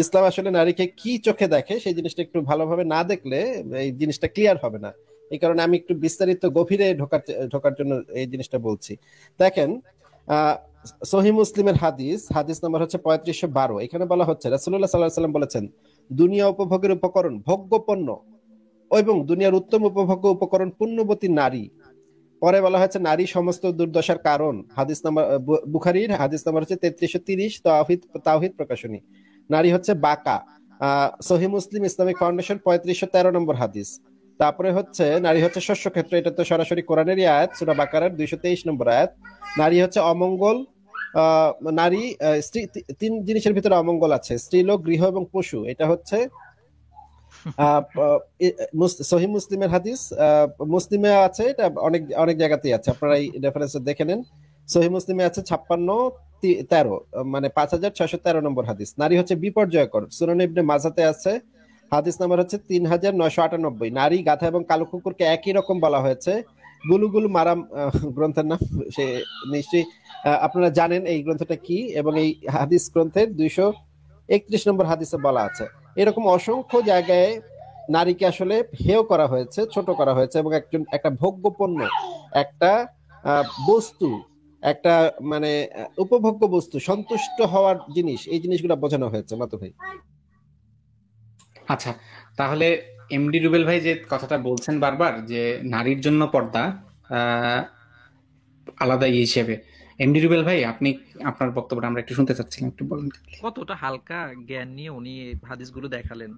ইসলাম আসলে নারীকে কি চোখে দেখে সেই জিনিসটা একটু ভালোভাবে না দেখলে এই জিনিসটা ক্লিয়ার হবে না। এই কারণে আমি একটু বিস্তারিত গভীরে ঢোকার ঢোকার জন্য এই জিনিসটা বলছি। দেখেন, আহ সহিহ মুসলিমের হাদিস, হাদিস নাম্বার হচ্ছে 3512। এখানে বলা হচ্ছে রাসূলুল্লাহ সাল্লাল্লাহু আলাইহি সাল্লাম বলেছেন, দুনিয়া উপভোগের উপকরণ ভোগ্য পণ্য এবং দুনিয়ার উত্তম উপভোগ্য উপকরণ পুণ্যবতী নারী। পরে বলা হয়েছে নারী সমস্ত দুর্দশার কারণ, হাদিস নাম্বার বুখারীর হাদিস নাম্বার হচ্ছে 3330, তাওহীদ তাওহীদ প্রকাশনী। নারী হচ্ছে বাঁকা, সহিহ মুসলিম ইসলামিক ফাউন্ডেশন 3513 নম্বর হাদিস। তারপরে হচ্ছে নারী হচ্ছে শস্য ক্ষেত্র, এটা তো সরাসরি কোরআনেরই আয়াত, সূরা বাকারার 223 নম্বর আয়াত। নারী হচ্ছে অমঙ্গল, আহ নারী স্ত্রী, তিন জিনিসের ভিতরে অমঙ্গল আছে, স্ত্রীলোক, গৃহ এবং পশু। এটা হচ্ছে সহিহ মুসলিমের হাদিস, মুসলিমে আছে, এটা অনেক অনেক জায়গাতেই আছে, আপনারা এই রেফারেন্স দেখে নেন। সহিহ মুসলিমে আছে 5613, মানে 5613 নম্বর হাদিস। নারী হচ্ছে বিপর্যয়কর, সুনান ইবনে মাজাতে আছে, হাদিস নাম্বার হচ্ছে 3998। নারী, গাধা এবং কালো কুকুরকে একই রকম বলা হয়েছে। গুলুগুলু মারাম গ্রন্থের নাম, সে নিশ্চয়ই আপনারা জানেন এই গ্রন্থটা কি, এবং এই হাদিস গ্রন্থের 231 নম্বর হাদিসে বলা আছে। এরকম অসংখ্য জায়গায় নারীকে আসলে হেয় করা হয়েছে, ছোট করা হয়েছে, এবং একটা ভোগ্য পণ্য, একটা বস্তু, একটা মানে উপভোগ্য বস্তু, সন্তুষ্ট হওয়ার জিনিস, এই জিনিসগুলো বোঝানো হয়েছে মাতো ভাই। আচ্ছা, তাহলে এমডি রুবেল ভাই যে কথাটা বলছেন বারবার যে নারীর জন্য পর্দা আহ আলাদা হিসেবে, এমডি রুবেল ভাই আপনি আপনার বক্তব্যটা আমরা একটু শুনতে চাচ্ছিলাম, একটু বলেন। কতটা হালকা জ্ঞান নিয়ে উনি এই হাদিসগুলো দেখালেন,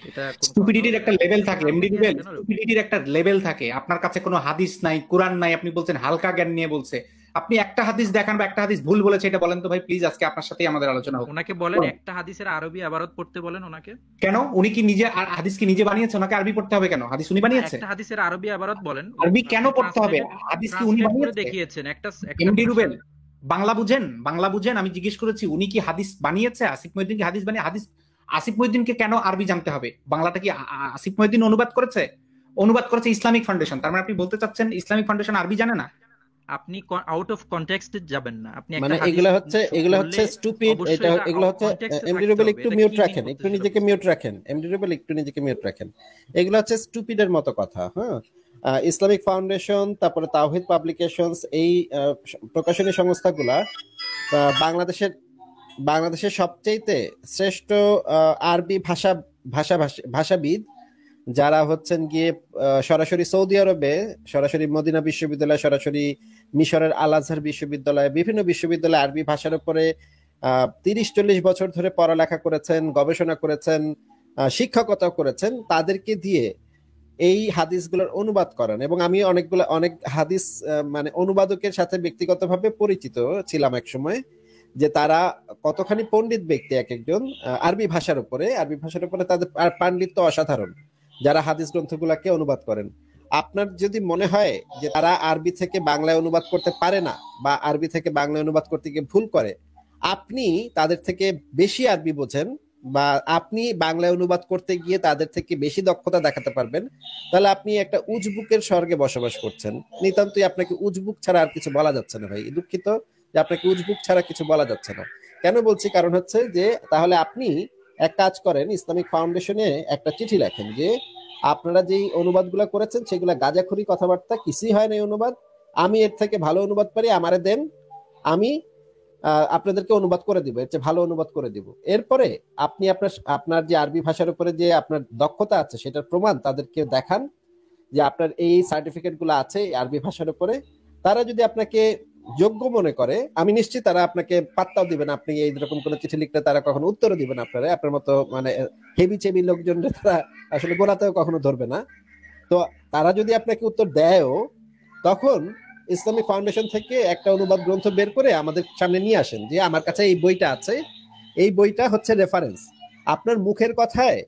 এটা কোনো কথা স্টুপিডিটির হলো? একটা লেভেল থাকে এমডি হালকা জ্ঞান রুবেল, কেন রে? স্টুপিডিটির একটা লেভেল থাকে। আপনার কাছে কোনো হাদিস নাই, কোরআন নাই, আপনি বলছেন হালকা জ্ঞান নিয়ে বলছে। আপনি একটা হাদিস দেখান বা একটা হাদিস ভুল বলেছে এটা বলেন তো ভাই প্লিজ, আজকে আপনার সাথেই আমাদের আলোচনা হোক। ওনাকে বলেন একটা হাদিসের আরবি আবারত পড়তে বলেন ওনাকে। কেন উনি কি নিজে হাদিস কি নিজে বানিয়েছে? ওনাকে আরবি পড়তে হবে কেন? হাদিস উনি না, বানিয়েছে? একটা হাদিসের আরবি আবারত বলেন। আরবি কেন আপনি পড়তে হবে? হাদিস কি উনি ট্রান্সলেট করে বানিয়েছে? দেখিয়েছেন একটা একটা এমডি ভাষা। রুবেল, বাংলা বুঝেন, বাংলা বুঝেন। আমি জিজ্ঞেস করেছি উনি কি হাদিস বানিয়েছে? আসিফ মহিউদ্দিন কি হাদিস বানিয়ে হাদিস? আসিফ মহিউদ্দিনকে কেন আরবি জানতে হবে? বাংলাটা কি আসিফ মহিউদ্দিন অনুবাদ করেছে? অনুবাদ করেছে ইসলামিক ফাউন্ডেশন। তার মানে আপনি বলতে চাচ্ছেন ইসলামিক ফাউন্ডেশন আরবি জানে না? আপনি আউট অফ কনটেক্সট যাবেন না। আপনি একটা মানে হাদিস এগুলো হচ্ছে পড়লে স্টুপিড, অবশ্যই এটা এটা এগুলো হচ্ছে কনটেক্সটে এমডি থাকতে রুবেল হবে, একটু এটা মিউট কি মিন রাখেন, একটু করতেছে নিজেকে সবকিছু। মিউট রাখেন, এমডি রুবেল একটু নিজেকে মিউট রাখেন। এগুলো হচ্ছে স্টুপিডের মতো কথা, হ্যাঁ। ইসলামিক ফাউন্ডেশন, তারপরে তাওহিদ পাবলিকেশনস, এই প্রকাশনী সংস্থাগুলা বাংলাদেশের বাংলাদেশের সবচেয়ে শ্রেষ্ঠ আরবি ভাষাবিদ যারা হচ্ছেন গিয়ে সরাসরি সৌদি আরবে, সরাসরি মদিনা বিশ্ববিদ্যালয়, সরাসরি মিশরের আল আজহার বিশ্ববিদ্যালয়, বিভিন্ন বিশ্ববিদ্যালয়ে আরবি ভাষার উপরে 30-40 বছর ধরে পড়ালেখা করেছেন, গবেষণা করেছেন, শিক্ষকতা করেছেন, তাদেরকে দিয়ে এই হাদিসগুলোর অনুবাদ করেন। এবং আমি অনেক হাদিস মানে অনুবাদকের সাথে ব্যক্তিগতভাবে পরিচিত ছিলাম এক সময়, যে তারা কতখানি পণ্ডিত ব্যক্তি এক একজন আরবি ভাষার উপরে তাদের পাণ্ডিত্য অসাধারণ, যারা হাদিস গ্রন্থগুলাকে অনুবাদ করেন। আপনার যদি মনে হয় যে তারা আরবি থেকে বাংলায় অনুবাদ করতে পারে না, বা আরবি থেকে বাংলায় অনুবাদ করতে গিয়ে ভুল করে, আপনি তাদের থেকে বেশি আরবি বোঝেন, বা আপনি বাংলায় অনুবাদ করতে গিয়ে তাদের থেকে বেশি দক্ষতা দেখাতে পারবেন, তাহলে আপনি একটা উজবুকের স্বর্গে বসবাস করছেন। নিতান্তই আপনাকে উজবুক ছাড়া আর কিছু বলা যাচ্ছে না ভাই, দুঃখিত যে আপনাকে উজবুক ছাড়া কিছু বলা যাচ্ছে না। কেন বলছি? কারণ হচ্ছে যে তাহলে আপনি এক কাজ করেন, ইসলামিক ফাউন্ডেশনে একটা চিঠি লেখেন যে আপনারা যেই অনুবাদগুলো করেছেন সেগুলা গাঁজাখুরি কথাবার্তা, কিছুই হয় না এই অনুবাদ, আমি এর থেকে ভালো অনুবাদ পারি, আমারে দেন, আমি আপনাদেরকে অনুবাদ করে দিব, এর চেয়ে ভালো অনুবাদ করে দিব। এরপরে আপনি আপনার যে আরবি ভাষার উপরে যে আপনার দক্ষতা আছে সেটার প্রমাণ তাদেরকে দেখান, যে আপনার এই সার্টিফিকেট গুলো আছে আরবি ভাষার উপরে। তারা যদি আপনাকে যোগ্য মনে করে, আমি নিশ্চিত তারা আপনাকে পাত্তাও দিবেন। আপনি এইরকম কোনো চিঠি লিখলে তারা কখনো উত্তরও দিবেন আপনার মতো মানে হেভি চেবি লোকজন তারা আসলে গোড়াতেও কখনো ধরবে না। তো তারা যদি আপনাকে উত্তর দেয়ও, তখন ইসলামিক ফাউন্ডেশন থেকে একটা অনুবাদ গ্রন্থ বের করে আমাদের সামনে নিয়ে আসেন, যে আমার কাছে এই বইটা আছে, এই বইটা হচ্ছে রেফারেন্স। আপনার মুখের কথায়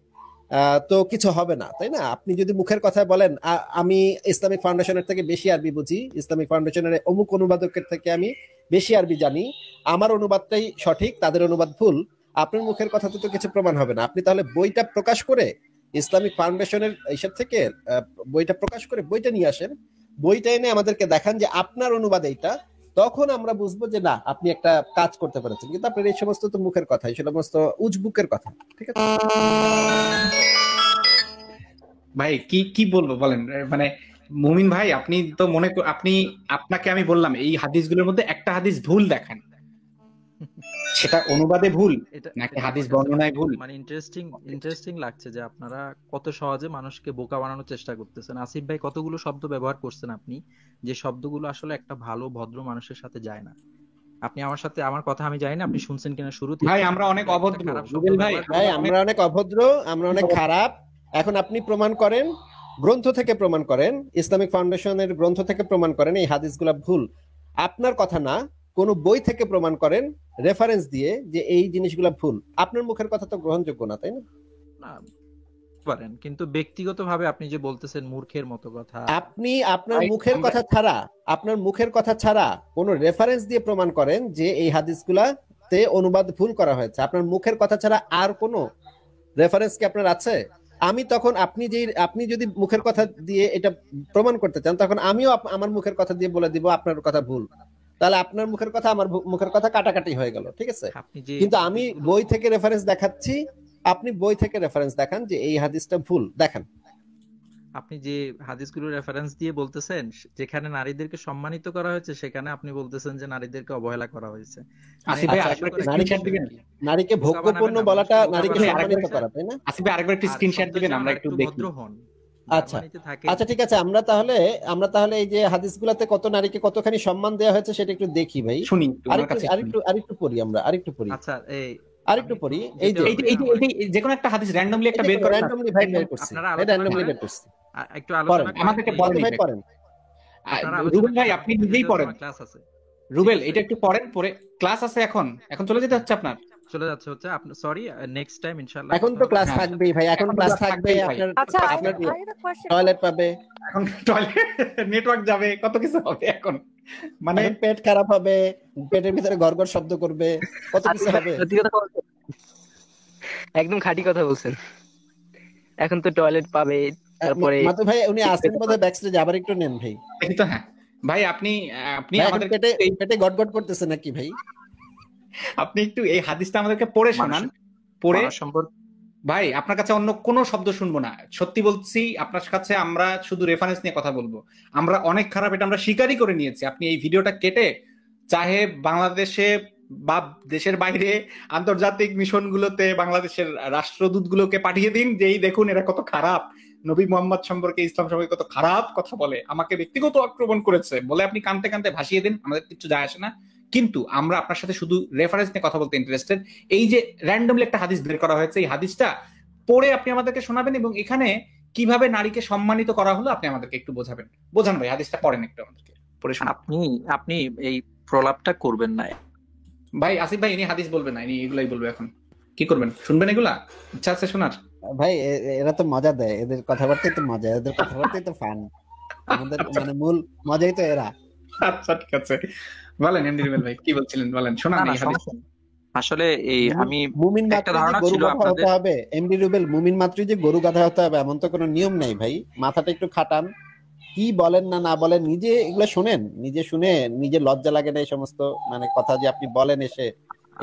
তো কিছু হবে না, তাই না? আপনি যদি মুখের কথায় বলেন আমি ইসলামিক ফাউন্ডেশনের থেকে বেশি আরবি বুঝি, ইসলামিক ফাউন্ডেশনের অমুক অনুবাদকের থেকে আমি বেশি আরবি জানি, আমার অনুবাদটাই সঠিক, তাদের অনুবাদ ভুল, আপনার মুখের কথাতে তো কিছু প্রমাণ হবে না। আপনি তাহলে বইটা প্রকাশ করে ইসলামিক ফাউন্ডেশনের এইসব থেকে বইটা প্রকাশ করে বইটা নিয়ে আসেন, বইটা এনে আমাদেরকে দেখান যে আপনার অনুবাদ এইটা, তখন আমরা বুঝবো যে না আপনি একটা কাজ করতে পেরেছেন। কিন্তু আপনার এই সমস্ত তো মুখের কথা, এই সমস্ত উজবুকের কথা, ঠিক আছে? ভাই কি কি বলবো বলেন, মানে মুমিন ভাই আপনি তো আপনাকে আমি বললাম এই হাদিসগুলোর মধ্যে একটা হাদিস ভুল দেখান, সেটা অনুবাদে ভুল এটা নাকি এটা হাদিস আমার কাছে বর্ণনায় ভুল। মানে ইন্টারেস্টিং লাগছে যে আপনারা কত সহজে মানুষকে বোকা বানানোর চেষ্টা করতেছেন। আসিফ ভাই কতগুলো শব্দ ব্যবহার করছেন আপনি, যে শব্দগুলো আসলে একটা ভালো ভদ্র মানুষের সাথে যায় না। আপনি আমার কথা আমি জানি না আপনি শুনছেন কিনা শুরু ভাই থেকে, আমরা অনেক একটা অভদ্র, খারাপ শব্দ রুবেল ভাই ব্যবহার ভাই করলে আমরা অনেক অভদ্র, আমরা অনেক খারাপ। এখন আপনি প্রমাণ করেন, গ্রন্থ থেকে প্রমাণ করেন, ইসলামিক ফাউন্ডেশনের গ্রন্থ থেকে প্রমাণ করেন এই হাদিসগুলা ভুল। আপনার কথা না, কোন বই থেকে প্রমাণ করেন রেফারেন্স দিয়ে যে এই জিনিসগুলা ভুল। আপনার মুখের কথা তো গ্রহণযোগ্য না, তাই না? না পারেন, কিন্তু ব্যক্তিগতভাবে আপনি যে বলতেছেন মূর্খের মতো কথা, আপনি আপনার মুখের কথা ছাড়া, আপনার মুখের কথা ছাড়া কোন রেফারেন্স দিয়ে প্রমাণ করেন যে এই হাদিসগুলাতে অনুবাদ ভুল করা হয়েছে। আপনার মুখের কথা ছাড়া আর কোনো রেফারেন্স কি আপনার আছে? আমি তখন আপনি যদি মুখের কথা দিয়ে এটা প্রমাণ করতে চান, তখন আমিও আমার মুখের কথা দিয়ে বলে দিব আপনার কথা ভুল। তাহলে আপনার মুখের কথা আমার মুখের কথা কাটাকাটি হয়ে গেল, ঠিক আছে? আপনি যে কিন্তু আমি হাদিসগুলো বই থেকে রেফারেন্স দেখাচ্ছি, আপনি বই থেকে রেফারেন্স দেখান যে এই হাদিসটা ভুল, দেখান। আপনি যে হাদিসগুলো রেফারেন্স দিয়ে বলতেছেন, যেখানে নারীদেরকে সম্মানিত করা হয়েছে সেখানে আপনি বলতেছেন যে নারীদেরকে অবহেলা করা হয়েছে। মানে আসিফ ভাই আচ্ছা, আরেকবার একটা আসলে স্ক্রিনশট দিবেন, নারীকে বোকা বানাবেন ভোগ্যপূর্ণ না, বলাটা মানুষকে বোকা নারীকে ভাই বানাবেন। সম্মানিত আরেকবার করা, তাই না? আসিফ ভাই আরেকবার একটা আর স্ক্রিনশট দিবেন, সবচেয়ে আমরা একটু একটু দেখি। ভদ্র হন, আচ্ছা জার্মানিতে থাকেন। আচ্ছা ঠিক আছে, আমরা তাহলে এই যে হাদিসগুলাতে কত নারীকে কতখানি সম্মান দেওয়া হয়েছে সেটা একটু দেখি ভাই। শুনি একটু, আমার আরেকটু কাছে শুনি। আরেকটু আরেকটু পড়ি, আমরা আরেকটু পড়ি, আচ্ছা এই আরেকটু আমি পড়ি। একটু এই যেতে যে হবে আমার যে কোনো একটা হাদিস র্যান্ডমলি একটা বের করেন না, র্যান্ডমলি ভাই একদম বের করছি, আপনারা ভাই আলোচনা র্যান্ডমলি করেন, বের করছি। একটু পড়েন, আলোচনা করেন। আমাদেরকে এই বলেন বাদল ভাই এটা। পড়েন। আপনারা আলোচনা রুবেল ভাই করেন, আপনি আমি নিজেই যেতে হবে, পড়েন। আমার ক্লাস আছে। ঠিক রুবেল আছে, এটা একটু পড়েন, পরে ক্লাস আছে এখন, এখন চলে যেতে হচ্ছে আপনার। চলে যাচ্ছে হচ্ছে আপনি, সরি নেক্সট টাইম ইনশাআল্লাহ এখন কথা তো হবে। ক্লাস হ্যাঁ থাকবেই ভাই, এখন এখন তো ক্লাস ক্লাস থাকবে, থাকবেই ভাই, আপনার আচ্ছা, ক্লাস আপনার থাকবে। I have a question. Toilet পাবে, এখন টয়লেট নেটওয়ার্ক যাবে, কত কিছু হবে এখন, মানে এখন পেট খারাপ হবে, পেটের ভিতরে গড়গড় শব্দ করবে, কত কিছু হবে। সত্যি কথা বলছেন, একদম খাঁটি কথা বলছেন। এখন তো টয়লেট পাবে, তারপরে মাতু ভাই উনি আসেন বোধহয় ব্যাকস্টেজে, আবার একটু নেন ভাই। দেখি তো। হ্যাঁ ভাই আপনি আপনি ভাই এখন আমাদের পেটে পেটে গড়গড় করতেছে নাকি ভাই? আপনি একটু এই হাদিসটা আমাদেরকে পড়ে শোনান, পড়ে। মানব সম্পদ ভাই আপনার কাছে অন্য কোনো শব্দ শুনবো না, সত্যি বলছি আপনার কাছে আমরা শুধু রেফারেন্স নিয়ে কথা বলবো। আমরা অনেক খারাপ, এটা আমরা স্বীকারই করে নিয়েছি। আপনি এই ভিডিওটা কেটে চাহে বাংলাদেশে বা দেশের বাইরে আন্তর্জাতিক মিশনগুলোতে বাংলাদেশের রাষ্ট্রদূতগুলোকে পাঠিয়ে দিন, যে এই দেখুন এরা কত খারাপ, নবী মোহাম্মদ সম্পর্কে, ইসলাম সম্পর্কে কত খারাপ কথা বলে, আমাকে ব্যক্তিগত আক্রমণ করেছে বলে আপনি কানতে কানতে ভাসিয়ে দিন, আমাদের কিছু যায় আসে না। কিন্তু আমরা আপনার সাথে শুধু রেফারেন্স নিয়ে কথা বলতে ইন্টারেস্টেড। এই যে র্যান্ডমলি একটা হাদিস বের করা হয়েছে, এই হাদিসটা পড়ে আপনি আমাদেরকে শোনাবেন এবং এখানে কিভাবে নারীকে সম্মানিত করা হলো আপনি আমাদেরকে একটু বোঝাবেন। বোঝান ভাই, হাদিসটা পড়েন একটু আমাদেরকে, পড়ে শোনান। আপনি এই প্রলাপটা করবেন না। ভাই আসিফ ভাই ইনি হাদিস বলবেন না, ইনি এগুলাই বলবে। এখন কি করবেন, শুনবেন এগুলা? ইচ্ছা আছে শোনার? ভাই এরা তো মজা দেয়, এদের কথাবার্তাই তো মজা, এদের কথাবার্তাই তো ফান, আমাদের মানে মূল মজাই তো এরা। আচ্ছা ঠিক আছে, বলেন এমডি রুবেল ভাই কি বলছিলেন, বলেন শোনান না, এই হাদিস। সমস্যা নেই। আসলে এই আমি মুমিন একটা মাত্রই যে ধারণা গরু ছিল গাধা হতে আপনাদের, হবে, এমডি রুবেল, মুমিন মাত্রই যে গরু গাধা হতে হবে এমন তো কোনো নিয়ম নেই ভাই। মাথাটা একটু খাটান, কি বলেন না বলেন, নিজে এগুলো শোনেন, নিজে শুনে নিজে লজ্জা লাগে না এই সমস্ত মানে কথা যে আপনি বলেন এসে,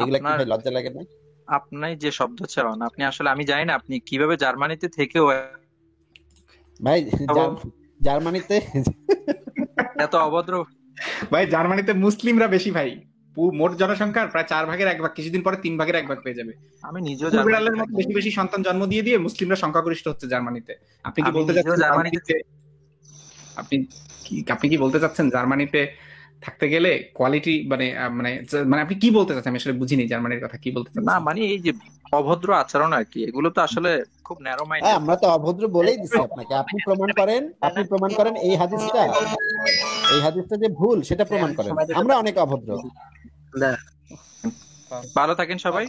এগুলা কি আপনার ভাই লজ্জা লাগে না? আপনি যে শব্দ চালান, আপনি আসলে আমি জানি না আপনি কিভাবে জার্মানিতে থেকেও ভাই জার্মানিতে এত অভদ্র। ভাই জার্মানিতে মুসলিমরা বেশি ভাই, মোট জনসংখ্যার প্রায় 4/1 কিছুদিন পরে 3/1 পেয়ে যাবে। আমি নিজেও বিড়ালের মতো বেশি বেশি সন্তান জন্ম দিয়ে দিয়ে মুসলিমরা সংখ্যাগরিষ্ঠ হচ্ছে জার্মানিতে। আপনি কি বলতে চাচ্ছেন জার্মানিতে, আপনি কি বলতে চাচ্ছেন জার্মানিতে থাকতে গেলে কোয়ালিটি মানে মানে মানে আপনি কি বলতে চাচ্ছেন? আমি আসলে বুঝিনি জার্মানির কথা কি বলতে চাচ্ছেন। না মানে এই যে অভদ্র আচরণ আর কি, এগুলো তো আসলে খুব ন্যারো মাইন্ড। আমরা তো অভদ্র বলেই দিছি আপনাকে, আপনি প্রমাণ করেন এই হাদিসটা যে ভুল সেটা প্রমাণ করেন। আমরা অনেক অভদ্র। ভালো থাকেন সবাই।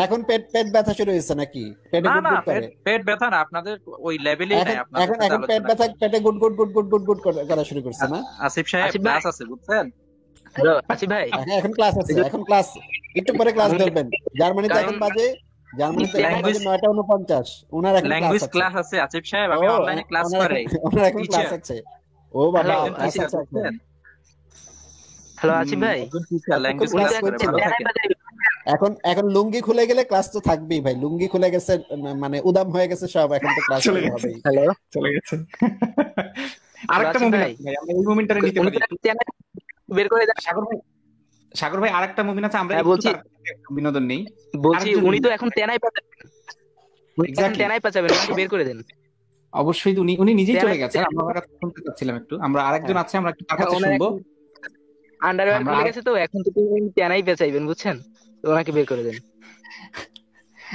এখন পেট ব্যথা শুরু হয়েছে নাকি? পেটে না না গুড়গুড় করে? পেট ব্যথা না, আপনাদের ওই লেভেলেই নাই। এখন পেট ব্যথা, পেটে গুড়গুড় করা শুরু করছে না? আসিফ সাহেব ক্লাস আছে বুঝছেন? হ্যালো আসিফ ভাই, এখন ক্লাস আছে, এখন ক্লাস একটু পরে ক্লাস ধরবেন। জার্মানিতে এখন বাজে 9:49। ওনার এখন ল্যাঙ্গুয়েজ ক্লাস আছে আসিফ সাহেব, আমি অনলাইনে ক্লাস করি। ওনার এখন ক্লাস আছে। ও বাবা, হ্যালো, ক্লাস আছে এখন। হ্যালো আসিফ ভাই, একজন টিচার, ল্যাঙ্গুয়েজ ক্লাস ক্লাস করে, করছে ভালো না। থাকেন। এখন লুঙ্গি খুলে গেলে ক্লাস তো থাকবেই ভাই, লুঙ্গি খুলে গেছে মানে উদাম হয়ে গেছে সব, এখন তো ক্লাস চলে শুরু গেছে হবেই। হ্যালো চলে গেছে। হ্যালো আরেকটা আসিফ মুভি ভাই, আছে ভাই, আমরা এই মুভিটা নিতে উনি পারি তো একটু। চ্যানেল বের করে দেন। সাগর ভাই, সাগর ভাই আরেকটা মুভি আছে, আমরা হ্যাঁ একটু বলছি, তার থেকে একটু বিনোদন নেই। আরেকজন উনি তো এখন তেনাই পাচাবেন, উনি এখন এক্স্যাক্টলি, তেনাই পাচাবেন, ওনাকে বের করে দেন। অবশ্যই তো উনি নিজেই চলে তেনাই গেছেন, আমরা ওনার কাছে শুনতে চাচ্ছিলাম একটু, আমরা আরেকজন হ্যাঁ আছে আমরা একটু তার হ্যাঁ, কাছে ওনার শুনবো। এখন আন্ডারওয়্যার আমরা খুলে গেছে, তো এখন তো উনি তেনাই পেঁচাইবেন, বুঝছেন? তো ওনাকে বের করে দেন।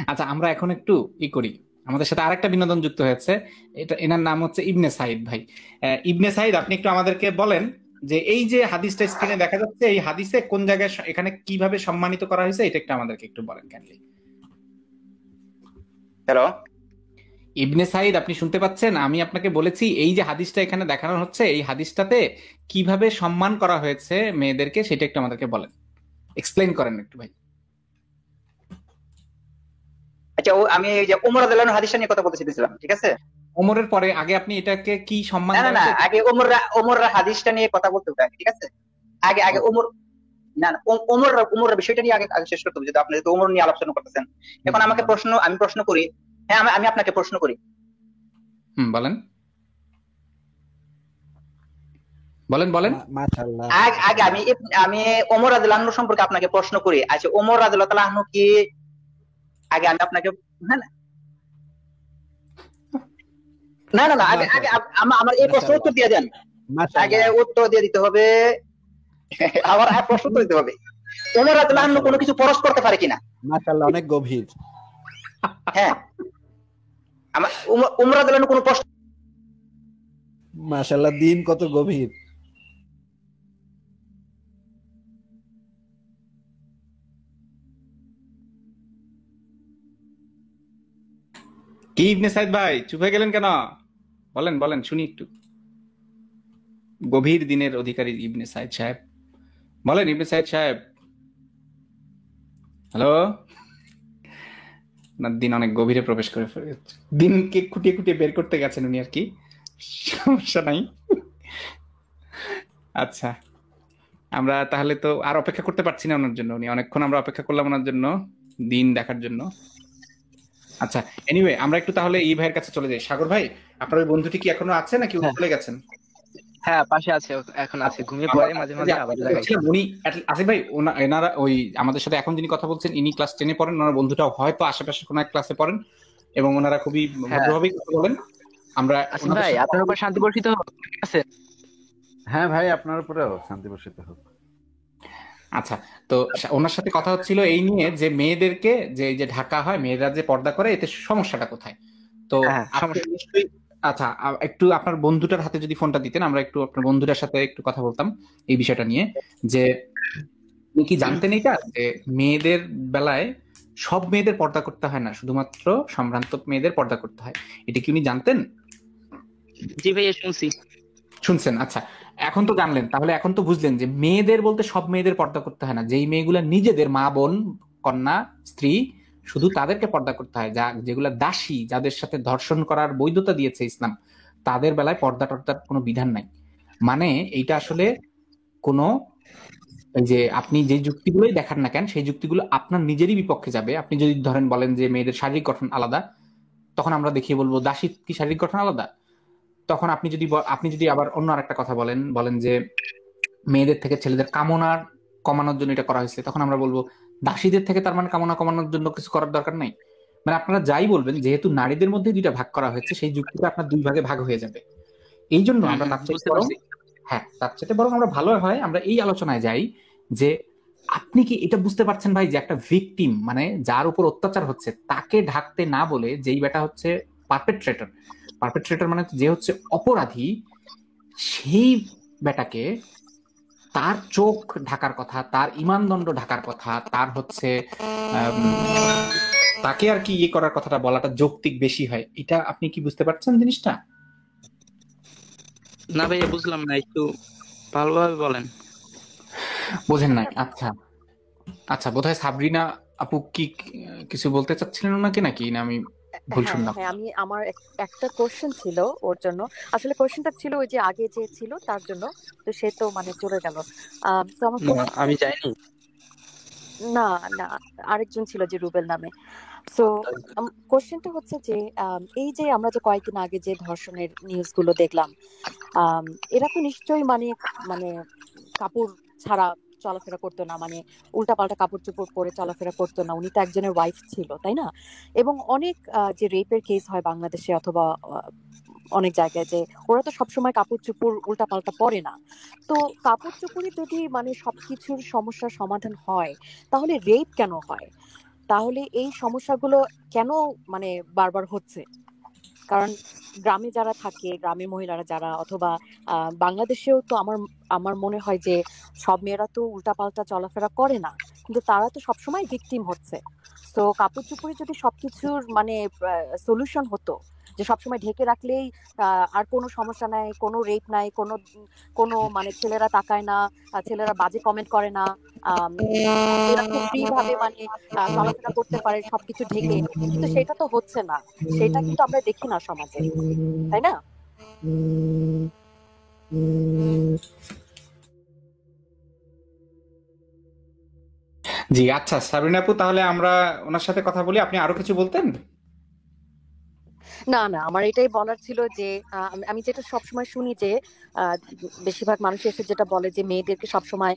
আচ্ছা আমরা এখন একটু করি, আমাদের সাথে আরেকটা বিনোদন যুক্ত হয়েছে, এটা এনার নাম হচ্ছে ইবনে সাইদ ভাই। ইবনে সাইদ, আপনি একটু আমাদেরকে বলেন যে এই যে হাদিসটা স্ক্রিনে দেখা যাচ্ছে, এই হাদিসে কোন জায়গায় এখানে কিভাবে সম্মানিত করা হয়েছে, এটা একটু আমাদেরকে একটু বলেন কাইন্ডলি। হ্যালো, ইবনে সাইদ, আপনি শুনতে পাচ্ছেন? আমি আপনাকে বলেছি এই যে হাদিসটা এখানে দেখানো হচ্ছে, এই হাদিসটাতে কিভাবে সম্মান করা হয়েছে মেয়েদেরকে, সেটা একটু আমাদেরকে বলেন, এক্সপ্লেইন করেন একটু ভাই। আচ্ছা আমি এই যে ওমর রাদিয়াল্লাহু আনহু হাদিসটা নিয়ে কথা বলতে চাইছিলাম, ঠিক আছে? ওমরের পরে আগে আপনি এটাকে কি সম্মান না না দেওয়া না, হয়েছে? আগে ওমর হাদিসটা নিয়ে কথা বলতে হবে, ঠিক আছে? আগে আগে ওমর, না না, ওমর বিষয়টা নিয়ে আগে আগে শেষ করতে হবে, যদি আপনি যদি ওমর নিয়ে আলোচনা করতেছেন। এখন আমাকে আমি প্রশ্ন করি, হ্যাঁ আমি আপনাকে প্রশ্ন করি। বলেন বলেন বলেন। মাশাআল্লাহ। আগে আগে আমি ওমর রাদিয়াল্লাহু আনহু সম্পর্কে আপনাকে প্রশ্ন করি। আচ্ছা ওমর রাদিয়াল্লাহু তাআলা আনহু কি, আগে আমি আপনাকে, না না না না না, আগে আগে আমার এই প্রশ্ন উত্তর দিয়ে দেন। আগে মাশাআল্লাহ। উত্তর দিয়ে দিতে হবে, আমার প্রশ্ন উত্তর দিতে হবে। ওমর রাদিয়াল্লাহু আনহু কোনো কিছু পরশ করতে পারে কিনা? মাশাআল্লাহ, অনেক গভীর। হ্যাঁ, আমার ওমর রাদিয়াল্লাহু আনহু কোনো প্রশ্ন, মাশাআল্লাহ, দিন কত গভীর। কি ইবনে সাইদ ভাই চুপ হয়ে গেলেন কেন? বলেন বলেন, শুনি একটু। গভীর দিনের অধিকারী ইবনে সাইদ সাহেব, বলেন ইবনে সাইদ সাহেব। হ্যালো, না দিন অনেক গভীরে প্রবেশ করে ফেলেছে, দিনকে খুঁটিয়ে খুঁটিয়ে বের করতে গেছেন উনি আর কি, সমস্যা নাই। আচ্ছা, আমরা তাহলে তো আর অপেক্ষা করতে পারছি না ওনার জন্য, উনি অনেকক্ষণ আমরা অপেক্ষা করলাম ওনার জন্য, দিন দেখার জন্য। আচ্ছা এনিওয়ে, আমরা একটু তাহলে এই ভাইয়ের কাছে চলে যাই। সাগর ভাই, আপনার ওই বন্ধুটি কি এখনো আছে নাকি উনি হ্যাঁ চলে গেছেন? হ্যাঁ, পাশে আছে, এখন আছে, ঘুমিয়ে আমরা পড়ে মাঝে মাঝে, আবার জাগাই। বলছিলাম উনি আসিফ ভাই, এনারা ওই আমাদের সাথে এখন যিনি কথা বলছেন, ইনি ক্লাস 10-এ পড়েন, ওনার বন্ধুটাও হয়তো আশেপাশে কোনো এক ক্লাসে পড়েন, এবং ওনারা খুবই হ্যাঁ ভদ্রভাবেই কথা বলেন। আমরা আসিফ ওনাদের ভাই, সাথে আপনার উপর শান্তি বর্ষিত হোক, ঠিক আছে? হ্যাঁ ভাই, আপনার উপরেও শান্তি বর্ষিত হোক। আচ্ছা, তো ওনার সাথে কথা হচ্ছিল এই নিয়ে যে মেয়েদেরকে যে এই যে ঢাকা হয়, মেয়েরা যে পর্দা করে, এতে সমস্যাটা কোথায়? তো হ্যাঁ আপনি সমস্যা। নিশ্চয়ই, আচ্ছা একটু আপনার বন্ধুটার হাতে যদি ফোনটা দিতেন, আমরা একটু আপনার বন্ধুটার সাথে একটু কথা বলতাম এই বিষয়টা নিয়ে, যে আপনি কি জানতেন এটা, যে মেয়েদের বেলায় সব মেয়েদের পর্দা করতে হয় না, শুধুমাত্র সম্ভ্রান্ত মেয়েদের পর্দা করতে হয়, এটা কি উনি জানতেন? জি ভাইয়া, শুনছি। শুনছেন? আচ্ছা, এখন তো জানলেন, তাহলে এখন তো বুঝলেন যে মেয়েদের বলতে সব মেয়েদের পর্দা করতে হয় না, যেই মেয়েগুলা নিজেদের মা বোন কন্যা স্ত্রী, শুধু তাদেরকে পর্দা করতে হয়, যেগুলা দাসী, যাদের সাথে ধর্ষণ করার বৈধতা দিয়েছে ইসলাম, তাদের বেলায় পর্দা টর্দার কোনো বিধান নাই। মানে এইটা আসলে কোনো, এই যে আপনি যে যুক্তিগুলোই দেখান না কেন, সেই যুক্তিগুলো আপনার নিজেরই বিপক্ষে যাবে। আপনি যদি ধরেন বলেন যে মেয়েদের শারীরিক গঠন আলাদা, তখন আমরা দেখিয়ে বলবো দাসী কি শারীরিক গঠন আলাদা? তখন আপনি যদি আবার অন্য আরেকটা কথা বলেন যে মেয়েদের থেকে ছেলেদের কামনা কমানোর জন্য এটা করা হয়েছে, তখন আমরা বলবো দাসীদের থেকে তার মানে কামনা কমানোর জন্য কিছু করার দরকার নাই। মানে আপনারা যাই বলবেন, যেহেতু নারীদের মধ্যে দুইটা ভাগ করা হয়েছে, সেই যুক্তিটা আপনার দুই ভাগে ভাগ হয়ে যাবে। এই জন্য আমরা তার চেয়ে বুঝতে বরং, পারছি। হ্যাঁ তার চেয়ে বরং আমরা ভালো হয় আমরা এই আলোচনায় যাই যে আপনি কি এটা বুঝতে পারছেন ভাই, যে একটা ভিকটিম মানে যার উপর অত্যাচার হচ্ছে, তাকে ঢাকতে না বলে যেই বেটা হচ্ছে পারপেট্রেটর মানে যে হচ্ছে অপরাধী, সেই বেটাকে তার চোখ ঢাকার কথা, তার ইমানদণ্ড ঢাকার কথা, তার হচ্ছে তাকে আর কি ইয়ে করার কথাটা বলাটা যৌক্তিক বেশি হয়। এটা আপনি কি বুঝতে পারছেন জিনিসটা? না ভাইয়া, বুঝলাম না, একটু ভালোভাবে বলেন। বোঝেন নাই? আচ্ছা আচ্ছা, বোধহয় সাবরিনা আপু কি কিছু বলতে চাচ্ছিলেন ওনাকে, নাকি না আমি ভুল হ্যাঁ শুনলাম? হ্যাঁ, আমি আমার একটা কোশ্চেন ছিল ওর জন্য। আসলে কোশ্চেনটা ছিল ওই যে আগে যে ছিল তার জন্য, তো সে তো মানে চলে গেল। তো আমার না, কোশ্চেন আমি হচ্ছে, যাইনি। না না, আরেকজন ছিল যে রুবেল নামে। সো কোশ্চেনটা হচ্ছে যে এই যে আমরা যে কয়েকদিন আগে যে ধর্ষণের নিউজ গুলো দেখলাম, আম, এরা তো নিশ্চয়ই মানে মানে কাপড় ছাড়া চলাফেরা করতো না, মানে উল্টাপাল্টা কাপড় চোপড় পরে চলাফেরা করতো না। উনি তো একজনের ওয়াইফ ছিল, তাই না? এবং অনেক যে রেপের কেস হয় বাংলাদেশে অথবা অনেক জায়গায়, যে ওরা তো সবসময় কাপড় চোপড় উল্টাপাল্টা পরে না। তো কাপড় চোপড়ে যদি মানে সবকিছুর সমস্যার সমাধান হয়, তাহলে রেপ কেন হয়? তাহলে এই সমস্যাগুলো কেন মানে বারবার হচ্ছে? কারণ গ্রামে যারা থাকে, গ্রামের মহিলারা যারা, অথবা বাংলাদেশেও তো আমার আমার মনে হয় যে সব মেয়েরা তো উল্টাপাল্টা চলাফেরা করে না, কিন্তু তারা তো সবসময় ভিকটিম হচ্ছে। তো কাপড় চোপড়ে যদি সবকিছুর মানে সলিউশন হতো, যে সবসময় ঢেকে রাখলেই আর কোনো সমস্যা নাই, কোনো রেপ নাই, কোনো কোনো মানে ছেলেরা তাকায় না, ছেলেরা বাজে কমেন্ট করে না, এরা খুব ফ্রি ভাবে মানে চলাফেরা করতে পারে সবকিছু ঢেকে। কিন্তু সেটা তো হচ্ছে না, সেটা কিন্তু আমরা দেখি না সমাজে, তাই না? জি, আচ্ছা সাবিনা আপু, তাহলে আমরা ওনার সাথে কথা বলি। আপনি আরো কিছু বলতেন? না না, আমার এটাই বলার ছিল যে আমি যেটা সবসময় শুনি যে আহ, বেশিরভাগ মানুষ এসে যেটা বলে যে মেয়েদেরকে সবসময়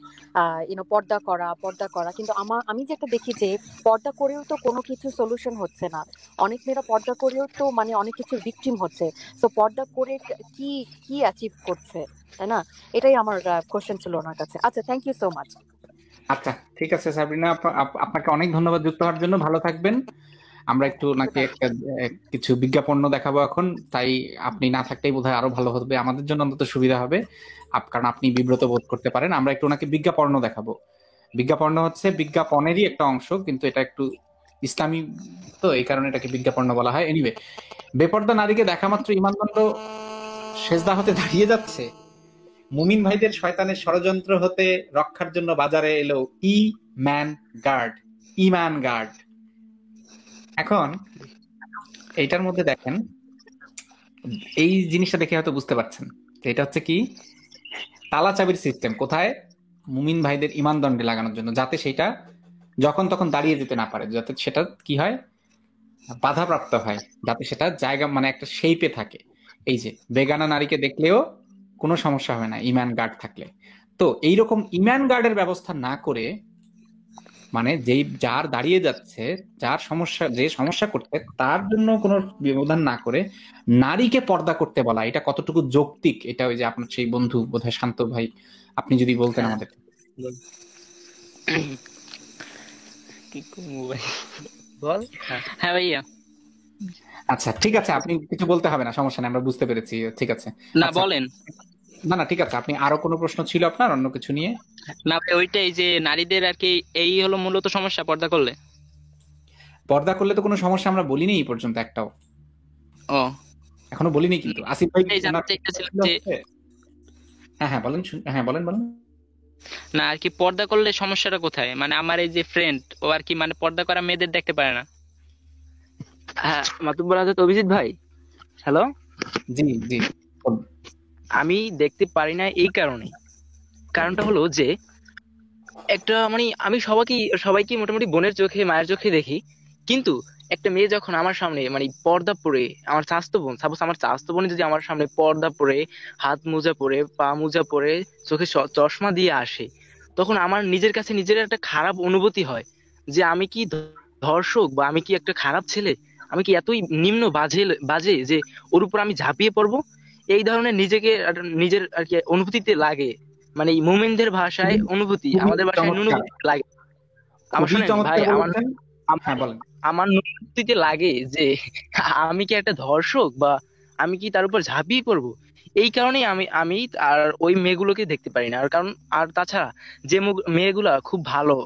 পর্দা করা পর্দা করা, কিন্তু আমি যেটা দেখি যে পর্দা করেও তো কোনো কিছু সলিউশন হচ্ছে না। অনেক মেয়েরা পর্দা করেও তো মানে অনেক কিছুর ভিকটিম হচ্ছে। তো পর্দা করে কি কি অ্যাচিভ করছে, তাই না? এটাই আমার কোশ্চেন ছিল ওনার কাছে। আচ্ছা, থ্যাংক ইউ সো মাচ। আচ্ছা, ঠিক আছে সাবিনা, আপনাকে অনেক ধন্যবাদ যুক্ত হওয়ার জন্য। ভালো থাকবেন। আমরা একটু নাকি একটা কিছু বিজ্ঞাপন দেখাবো এখন, তাই আপনি না থাকলেই বোধহয় আরো ভালো হবে, আমাদের জন্য অন্তত সুবিধা হবে। কারণ আপনি বিব্রত বোধ করতে পারেন। আমরা একটু ওনাকে বিজ্ঞাপন দেখাবো। বিজ্ঞাপন হচ্ছে বিজ্ঞাপনেরই একটা অংশ, কিন্তু এটা একটু ইসলামী, তো এই কারণে এটাকে বিজ্ঞাপন বলা হয়। এনিওয়ে, বেপর্দা নারীকে দেখা মাত্র ইমানদণ্ড সেজদা হতে দাঁড়িয়ে যাচ্ছে। মুমিন ভাইদের শয়তানের ষড়যন্ত্র হতে রক্ষার জন্য বাজারে এলো ম্যান গার্ড। ইমান গার্ড। এখন এইটার মধ্যে দেখেন, এই জিনিসটা দেখে হয়তো বুঝতে পারছেন যে এটা হচ্ছে কি, তালা চাবির সিস্টেম। কোথায়? মুমিন ভাইদের ইমান দণ্ডে লাগানোর জন্য, যাতে সেটা যখন তখন দাঁড়িয়ে যেতে না পারে, যাতে সেটা কি হয়, বাধাপ্রাপ্ত হয়, যাতে সেটা জায়গা মানে একটা শেপে থাকে। এই যে বেগানা নারীকে দেখলেও কোনো সমস্যা হয় না ইমান গার্ড থাকলে। তো এইরকম ইমান গার্ডের ব্যবস্থা না করে, মানে যেই যার দাঁড়িয়ে যাচ্ছে, যার সমস্যা, যে সমস্যা করছে তার জন্য কোনো ব্যবধান না করে নারীকে পর্দা করতে বলা, এটা কতটুকু যৌক্তিক? এটা ওই যে আপনার সেই বন্ধু বোধহয় শান্ত ভাই, আপনি যদি বলতেন হ্যাঁ, আমাদের। কি করবো ভাই, বল। হ্যাঁ ভাইয়া। আচ্ছা ঠিক আছে, আপনি কিছু বলতে হবে না, সমস্যা নেই, আমরা বুঝতে পেরেছি, ঠিক আছে। না আচ্ছা, বলেন। না না ঠিক আছে, আপনি আরো কোনো প্রশ্ন ছিল আপনার অন্য কিছু নিয়ে? না ভাই, ওইটাই যে নারীদের আর কি, এই হলো মূলত সমস্যা পর্দা করলে। পর্দা করলে তো কোনো সমস্যা আমরা বলিনি এই পর্যন্ত একটাও, ও, এখনো বলিনি। কিন্তু আসিফ ভাই এই ওনার জানতে চাইতেছিলাম ছিল যে, হচ্ছে, হ্যাঁ হ্যাঁ বলেন, হ্যাঁ বলেন বলেন। না আর কি পর্দা করলে সমস্যাটা কোথায়? মানে আমার এই যে ফ্রেন্ড, ও আর কি মানে পর্দা করা মেয়েদের দেখতে পারে না। হ্যাঁ, মাতুব্বর আজাদ অভিজিৎ ভাই, হ্যালো। জি জি, আমি দেখতে পারি না এই কারণে, কারণটা হলো যে একটা মানে আমি সবাইকে মোটামুটি বোনের চোখে মায়ের চোখে দেখি, কিন্তু একটা মেয়ে যখন আমার সামনে মানে পর্দা পরে, আমার চাচাতো বোন, সাপোজ আমার চাচাতো বোন যদি আমার সামনে পর্দা পরে, হাত মোজা পরে, পা মোজা পরে, চোখে চশমা দিয়ে আসে, তখন আমার নিজের কাছে নিজের একটা খারাপ অনুভূতি হয় যে আমি কি ধর্ষক, বা আমি কি একটা খারাপ ছেলে, আমি কি এতই নিম্ন বাজে বাজে যে ওর উপর আমি ঝাঁপিয়ে পড়বো। এই ধরনের নিজেকে নিজের আর কি অনুভূতিতে লাগে, মানে এই মোমেনদের ভাষায় অনুভূতি, খুবই আমাদের ভাষায় চমৎকার, নুনুভূতি লাগে। আমার খুবই শোনেন ভাই, চমৎকার আমার বলেছেন। হ্যাঁ বলেন। আমার অনুভূতিতে লাগে যে আমি কি একটা ধর্ষক, বা আমি কি তার উপর ঝাঁপিয়ে পড়বো। এই কারণেই আমি আমি আর ওই মেয়েগুলোকে দেখতে পারি না। আর কারণ, আর তাছাড়া যে মেয়েগুলা খুব ভালো,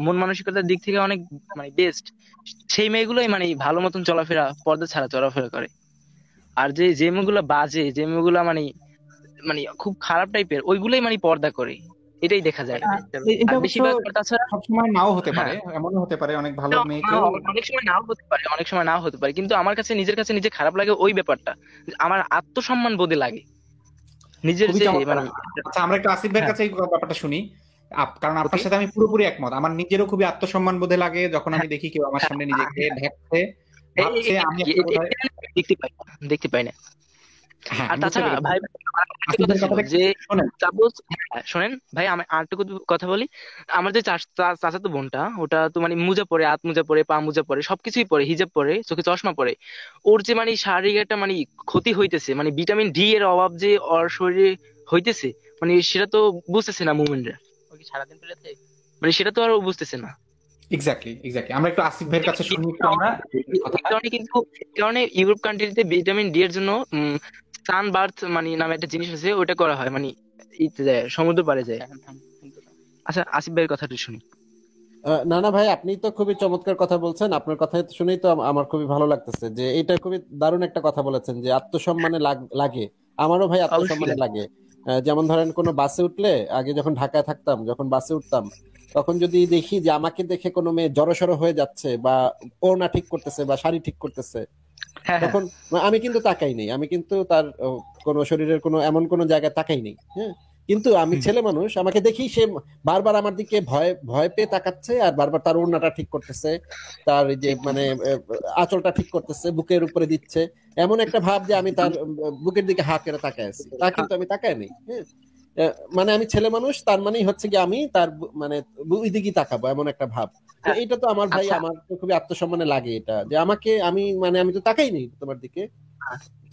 মন মানসিকতার দিক থেকে অনেক মানে বেস্ট, সেই মেয়েগুলোই মানে ভালো মতন চলাফেরা, পর্দা ছাড়া চলাফেরা করে। আর যে যে মেয়েগুলা বাজে, যে মেয়েগুলা মানে মানে খুব খারাপ টাইপের, ওইগুলোই মানে পর্দা করে। এটাই দেখা যায়। এটা আর অবশ্য বেশিরভাগ তাছাড়া সবসময় নাও হতে পারে, হ্যাঁ, এমনও হতে পারে অনেক ভালো মেয়েকেও। অনেক সময় নাও হতে পারে, অনেক সময় নাও হতে পারে, কিন্তু আমার কাছে নিজের কাছে নিজে খারাপ লাগে ওই ব্যাপারটা, যে আমার আত্মসম্মান বোধে লাগে নিজের খুবই যে চমৎকার। মানে। আচ্ছা, আমরা একটু আসিফ ভাইয়ের হ্যাঁ, কাছে এই ব্যাপারটা শুনি। কারণ আপনার ওকে। সাথে আমি পুরোপুরি একমত। আমার নিজেরও খুবই আত্মসম্মান বোধে লাগে যখন আমি দেখি কেউ আমার সামনে নিজেকে ঢাকছে, ভাবছে আমি একটা বোধহয়। এটা আমি দেখতে পাই না, দেখতে পাই না। হ্যাঁ, আর আমি বুঝতে তাছাড়া পেরেছি। ভাই আমার একটা আসিফ কথা ভাইয়ের ছিল কথাটা যে শোনেন। সাপোজ, শোনেন ভাই, আমি আরেকটু কথা বলি। আমার যে চাচাতো বোনটা, ওটা তো মানে মোজা পরে, হাত মোজা পরে, পা মোজা পরে, সবকিছুই পরে, হিজাব পরে, চোখে চশমা পরে। ওর যে মানে শারীরিক একটা মানে ক্ষতি হইতেছে, মানে ভিটামিন ডি এর অভাব যে ওর শরীরে হইতেছে, মানে সেটা তো বুঝতেছে না মুভমেন্টরা। সারাদিন পেরেছে, মানে সেটা তো আর ও বুঝতেছে না। এক্স্যাক্টলি আমরা একটু আসিফ ভাইয়ের কাছে শুনি একটু আমরা এই এই কথাটা। কারণে কিন্তু, এই কারণে ইউরোপ কান্ট্রিতে ভিটামিন ডি এর জন্য সানবার্থ মানে নামে একটা জিনিস আছে, ওটা করা হয়, মানে ইতে যায়, সমুদ্র পাড়ে যায়। আচ্ছা, আসিফ ভাইয়ের কথাটা শুনি। না না ভাই, আপনি তো খুবই চমৎকার কথা বলছেন। আপনার কথা শুনেই তো আমার খুবই ভালো লাগতেছে যে এটা খুবই দারুণ একটা কথা বলেছেন যে আত্মসম্মানে লাগে। আমারও ভাই অবশ্যই আত্মসম্মানে লাগে। যেমন ধরেন কোনো বাসে উঠলে, আগে যখন ঢাকায় থাকতাম, যখন বাসে উঠতাম, তখন যদি দেখি যে আমাকে দেখে কোনো মেয়ে জড়সড় হয়ে যাচ্ছে বা ওড়না ঠিক করতেছে বা শাড়ি ঠিক করতেছে, হ্যাঁ, হ্যাঁ, তখন আমি কিন্তু তাকাই নেই, আমি কিন্তু তার কোনো শরীরের কোনো এমন কোনো জায়গায় তাকাই নেই। হ্যাঁ, কিন্তু আমি হুম, ছেলে মানুষ, আমাকে দেখি সে বারবার আমার দিকে ভয় ভয় পেয়ে তাকাচ্ছে আর বারবার তার ওড়নাটা ঠিক করতেছে, তার এই যে মানে আঁচলটা ঠিক করতেছে, বুকের উপরে দিচ্ছে, এমন একটা ভাব যে আমি তার বুকের দিকে হাত করে তাকায় আছি, তা কিন্তু আমি তাকাই নেই। হ্যাঁ, মানে আমি ছেলে মানুষ, তার মানেই হচ্ছে কি আমি তার মানে ওই দিকেই তাকাবো, এমন একটা ভাব। তো হ্যাঁ। এটা তো আমার ভাই, আচ্ছা, আমার তো খুবই আত্মসম্মানে লাগে এটা, যে আমাকে আমি মানে আমি তো তাকাই নেই তোমার দিকে,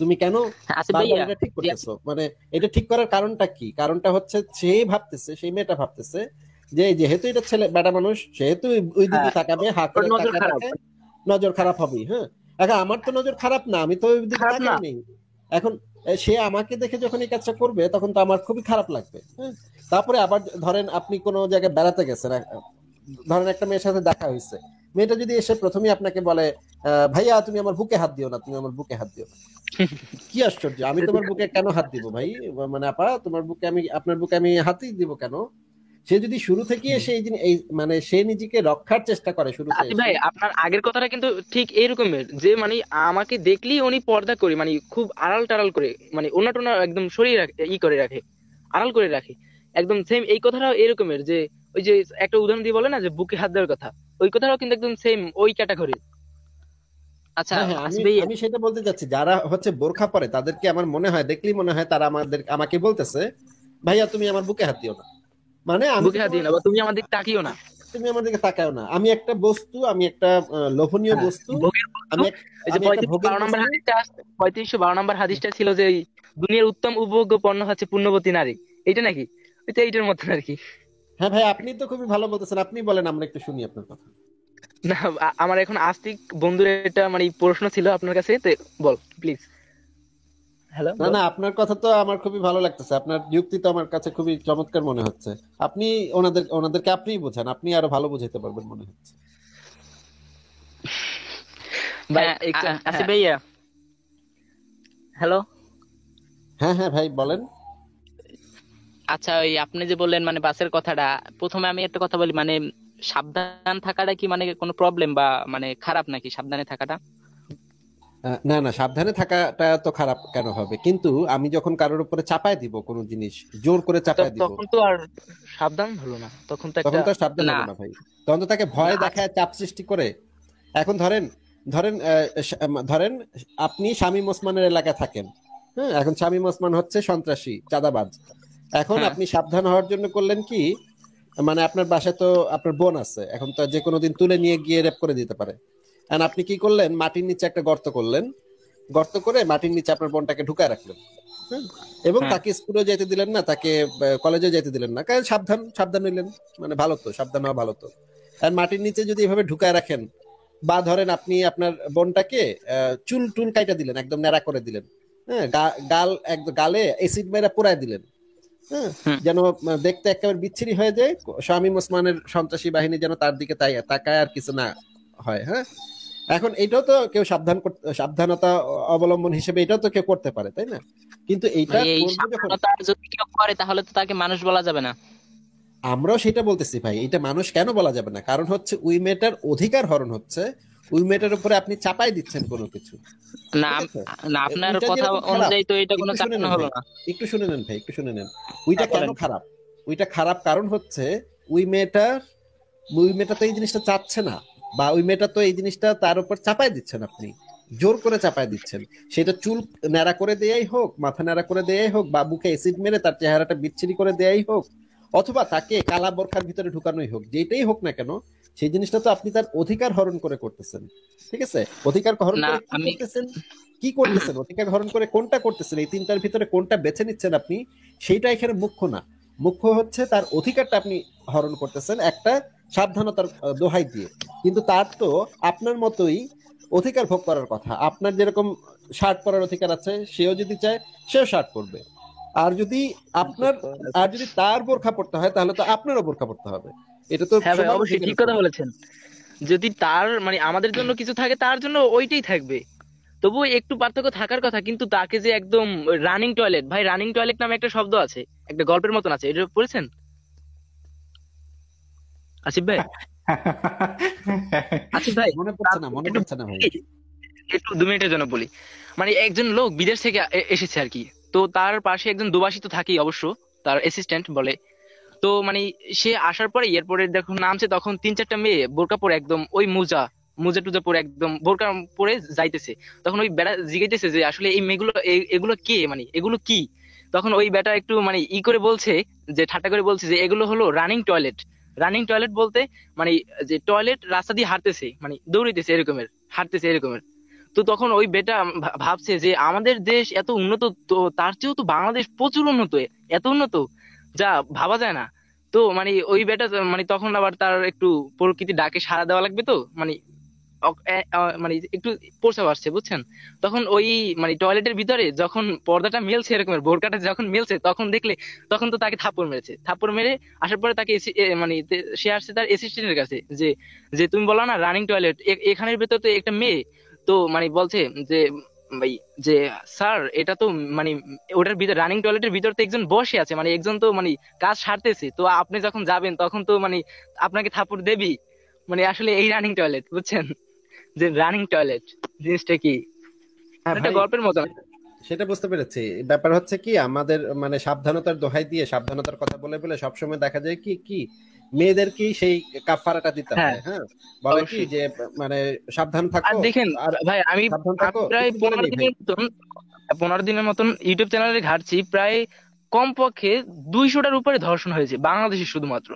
তুমি কেন হ্যাঁ, আসিফ বারবার ভাইয়া, এটা ঠিক জি, করতেছো? মানে এটা ঠিক করার কারণটা কি? কারণটা হচ্ছে সে ভাবতেছে, সেই মেয়েটা ভাবতেছে যে যেহেতু এটা ছেলে বেটা মানুষ, সেহেতু ওই দিকে হ্যাঁ, তাকাবে, হা ওর করে নজর তাকায় খারাপ, থাকে, নজর খারাপ হবেই। হ্যাঁ, এখন আমার তো নজর খারাপ না, আমি তো ওই দিকে খারাপ না। তাকাই নেই। এখন সে আমাকে দেখে যখন এই কাজটা করবে, তখন তো আমার খুবই খারাপ লাগবে। হ্যাঁ, তারপরে আবার ধরেন আপনি কোনো জায়গায় বেড়াতে গেছেন, ধরেন একটা মেয়ের সাথে দেখা হয়েছে, মেয়েটা যদি এসে প্রথমেই আপনাকে বলে ভাইয়া তুমি আমার বুকে হাত দিও না, তুমি আমার বুকে হাত দিও না, কি আশ্চর্য, আমি তোমার বুকে কেন হাত দিব ভাই? মানে আপা, তোমার বুকে আমি, আপনার বুকে আমি হাতই দিব কেন? সে যদি শুরু থেকে এসে এই এই মানে সে নিজেকে রক্ষার চেষ্টা করে শুরুতে আসিফ এসে। ভাই, আপনার আগের কথাটা কিন্তু ঠিক এরকমের, যে মানে আমাকে দেখলেই উনি পর্দা করে, মানে খুব আড়াল টাড়াল করে, মানে ওনা টোনা একদম শরীর করে রাখে, আড়াল করে রাখে। একদম সেম এই কথাটাও এরকমের, যে ওই যে একটা উদাহরণ দিয়ে বলে না যে বুকে হাত দেওয়ার কথা, ওই কথাটাও কিন্তু একদম সেম ওই ক্যাটাগরি। আচ্ছা, হ্যাঁ হ্যাঁ, আমি আসিফ ভাই, আমি সেটা বলতে চাচ্ছি, যারা হচ্ছে বোরখা পরে তাদেরকে আমার মনে হয়, দেখলেই মনে হয় তারা আমাকে বলতেছে ভাইয়া তুমি আমার বুকে হাত দিও না, মানে আমি বুকে তো হাত তোমার, দিও না, বা তুমি আমার দিকে তাকিও না। তুমি আমার দিকে তাকাও না, আমি একটা বস্তু, আমি একটা লোভনীয় হ্যাঁ, বস্তু, ভোগের বস্তু। আমি এই যে আমি একটা 3512 ভোগের নম্বর বস্তু। হাদিসটা 3512 হাদিসটা ছিল যে এই দুনিয়ার উত্তম উপভোগ্য পণ্য হচ্ছে পুণ্যবতী নারী, এইটা নাকি? ওইটা এইটার মতন আর কি। হ্যাঁ ভাই, আপনি তো খুবই ভালো বলতেছেন, আপনি বলেন, আমরা একটু শুনি আপনার কথা। না, আমার এখন আস্তিক বন্ধুর এটা মানে প্রশ্ন ছিল আপনার কাছে, তো বল প্লিজ। হ্যালো, না বল। না, আপনার কথা তো আমার খুবই ভালো লাগতেছে, আপনার যুক্তি তো আমার কাছে খুবই চমৎকার মনে হচ্ছে। আপনি ওনাদেরকে আপনিই বোঝান, আপনি আরো ভালো বুঝাতে পারবেন মনে হচ্ছে। ভাই, আসিফ ভাইয়া, হ্যালো। হ্যাঁ হ্যাঁ ভাই, বলেন। আচ্ছা, ওই আপনি যে বললেন মানে বাসের কথাটা, প্রথমে আমি একটা কথা বলি, মানে সাবধান থাকাটা কি মানে কোনো প্রবলেম বা মানে খারাপ নাকি সাবধানে থাকাটা? না না, সাবধানে থাকাটা তো খারাপ কেন হবে? কিন্তু আমি যখন কারোর উপরে চাপায় দিব কোনো জিনিস, জোর করে চাপায় দিব, তখন তো আর সাবধান হলো না, তখন তো তখন একটা। তো আর সাবধান না, হলো না ভাই, তখন তো তাকে ভয় আচ্ছা, দেখায়, চাপ সৃষ্টি করে। এখন ধরেন, ধরেন ধরেন আপনি শামীম ওসমানের এলাকায় থাকেন। হ্যাঁ, এখন শামীম ওসমান হচ্ছে সন্ত্রাসী, চাঁদাবাজ। এখন হ্যাঁ, আপনি সাবধান হওয়ার জন্য করলেন কি, মানে আপনার বাসায় তো আপনার বোন আছে, এখন তো যে কোনো দিন তুলে নিয়ে গিয়ে রেপ করে দিতে পারে। আর আপনি কি করলেন, মাটির নিচে একটা গর্ত করলেন, গর্ত করে মাটির নিচে আপনার বোনটাকে ঢুকায় রাখলেন। হ্যাঁ, এবং হ্যাঁ, তাকে স্কুলে যেতে দিলেন না, তাকে কলেজে যেতে দিলেন না, কারণ সাবধান সাবধান হইলেন, মানে ভালো তো, সাবধান হওয়া ভালো তো। আর মাটির নিচে যদি এভাবে ঢুকায় রাখেন, বা ধরেন আপনি আপনার বোনটাকে চুল টুল কাইটা দিলেন, একদম ন্যাড়া করে দিলেন, হ্যাঁ, গাল একদম গালে এসিড মেরা পোড়ায় দিলেন, হ্যাঁ, হুম। যেন দেখতে একেবারে বিচ্ছিরি হয়ে যায়, শামীম ওসমানের সন্ত্রাসী বাহিনী যেন তার দিকে তাকায় আর কিছু না হয়। হ্যাঁ, এখন এটাও তো কেউ সাবধানতা অবলম্বন হিসেবে এটাও তো কেউ করতে পারে, তাই না? কিন্তু এইটা ভাই, এই করবে যখন, সাবধানতা যদি কেউ করে তাহলে তো তাকে মানুষ বলা যাবে না। আমরাও সেটা বলতেছি ভাই, এটা মানুষ কেন বলা যাবে না, কারণ হচ্ছে ওই মেয়েটার অধিকার হরণ হচ্ছে, ওই মেয়েটার উপরে আপনি চাপাই দিচ্ছেন কোনো কিছু, না ঠিক আছে? না, আপনার ওইটা কথা যেরকম খারাপ, অনুযায়ী তো এটা কোনো একটু শুনে চাপানো নেন হলো ভাই, না। একটু শুনে নেন ভাই, একটু শুনে নেন। ওইটা কেন বলেন। খারাপ? ওইটা খারাপ কারণ হচ্ছে ওই মেয়েটা তো এই জিনিসটা চাচ্ছে না, বা ওই মেয়েটা তো এই জিনিসটা তার উপর চাপাই দিচ্ছেন, আপনি জোর করে চাপাই দিচ্ছেন। সেটা চুল ন্যাড়া করে দেয়াই হোক, মাথা ন্যাড়া করে দেয়াই হোক, বা বুকে অ্যাসিড মেরে তার চেহারাটা বিচ্ছিরি করে দেয়াই হোক, অথবা তাকে কালা বোরখার ভিতরে ঢুকানোই হোক, যেটাই হোক না কেন, সেই জিনিসটা তো আপনি তার অধিকার হরণ করে করতেছেন। ঠিক আছে? অধিকার হরণ না করে কি আমি করতেছেন? কি করতেছেন? অধিকার হরণ করে কোনটা করতেছেন? এই তিনটার ভিতরে কোনটা বেছে নিচ্ছেন আপনি, সেইটা এখানে মুখ্য না। মুখ্য হচ্ছে তার অধিকারটা আপনি হরণ করতেছেন একটা সাবধানতার দোহাই দিয়ে। কিন্তু তার তো আপনার মতোই অধিকার ভোগ করার কথা। আপনার যেরকম শার্ট পরার অধিকার আছে, সেও যদি চায় সেও শার্ট পরবে। আর যদি আপনার আর যদি তার বোরখা পড়তে হয়, তাহলে তো আপনারও বোরখা পড়তে হবে। এটা তো হ্যাঁ ভাই, সমান অবশ্যই ঠিক অধিকারের কথা প্রশ্ন। বলেছেন। যদি তার মানে আমাদের জন্য কিছু থাকে, তার জন্য ওইটাই থাকবে। তবুও একটু পার্থক্য থাকার কথা, কিন্তু তাকে যে একদম রানিং টয়লেট, ভাই রানিং টয়লেট নামে একটা শব্দ আছে, একটা গল্পের মতন আছে, এটা পড়েছেন আসিফ ভাই? আসিফ ভাই, মনে পড়ছে না, মনে একটু পড়ছে না ভাই। একটু 2 মিনিটের জন্য বলি। মানে একজন লোক বিদেশ থেকে এসেছে আর কি। তো তার পাশে একজন দুবাসী তো থাকেই অবশ্য, তার অ্যাসিস্ট্যান্ট বলে। তো মানে সে আসার পরে এরপরে দেখুন নামছে, তখন 3-4টা মেয়ে বোরকা পরে একদম ওই মোজা মোজা টুজা পরে একদম বোরকা পরে যাইতেছে। তখন ওই বেটা জিজ্ঞাসা যে আসলে এই মেয়েগুলো এগুলো কে, মানে এগুলো কি? তখন ওই বেটা একটু মানে ই করে বলছে, যে ঠাট্টা করে বলছে যে এগুলো হলো রানিং টয়লেট। রানিং টয়লেট বলতে মানে যে টয়লেট রাস্তা দিয়ে হাঁটতেছে, মানে দৌড়াইতেছে এরকমের, হাঁটতেছে এরকমের। তো তখন ওই বেটা ভাবছে যে আমাদের দেশ এত উন্নত, তো তার চেয়েও তো বাংলাদেশ প্রচুর উন্নত, এত উন্নত যা ভাবা যায় না। তো মানে ওই বেটা মানে তখন আবার তার একটু প্রকৃতি ডাকে সাড়া দেওয়া লাগবে, তো মানে মানে একটু প্রস্রাব আসছে বুঝছেন। তখন ওই মানে টয়লেটের ভিতরে যখন পর্দাটা মেলছে এরকমের, বোরকাটা যখন মেলছে, তখন দেখলে তখন তো তাকে থাপ্পড় মেরেছে। থাপ্পড় মেরে আসার পরে তাকে মানে সে আসছে তার অ্যাসিস্ট্যান্টের কাছে, যে যে তুমি বলো না রানিং টয়লেট, এখানের ভেতর তো একটা মেয়ে। তো মানে বলছে যে ভাই, যে স্যার এটা তো মানে ওটার ভিতর রানিং টয়লেটের ভিতর তো একজন বসে আছে, মানে একজন তো মানে কাজ সারতেছে, তো আপনি যখন যাবেন তখন তো মানে আপনাকে থাপ্পড় দেবি। মানে আসলে এই রানিং টয়লেট বুঝছেন, যে রানিং টয়লেট জিনিসটা কি, হ্যাঁ একটা ভাই, গল্পের মতন। সেটা বুঝতে পেরেছি। ব্যাপার হচ্ছে কি, আমাদের মানে সাবধানতার দোহাই দিয়ে সাবধানতার কথা বলে বলে সবসময় দেখা যায় কি কি মেয়েদেরকেই সেই কাফারাটা দিতে হ্যাঁ হয়। হ্যাঁ, বলে কি অবশ্যই। যে মানে সাবধান আর থাকো, দেখেন আর ভাই, আমি সাবধান আমি থাকো, প্রায় একটু বলে পনেরো নেই ভাই। দিনের মতন 15 দিনের মতন ইউটিউব চ্যানেলে ঘাটছি, প্রায় কমপক্ষে 200টার উপরে ধর্ষণ হয়েছে বাংলাদেশে শুধুমাত্র।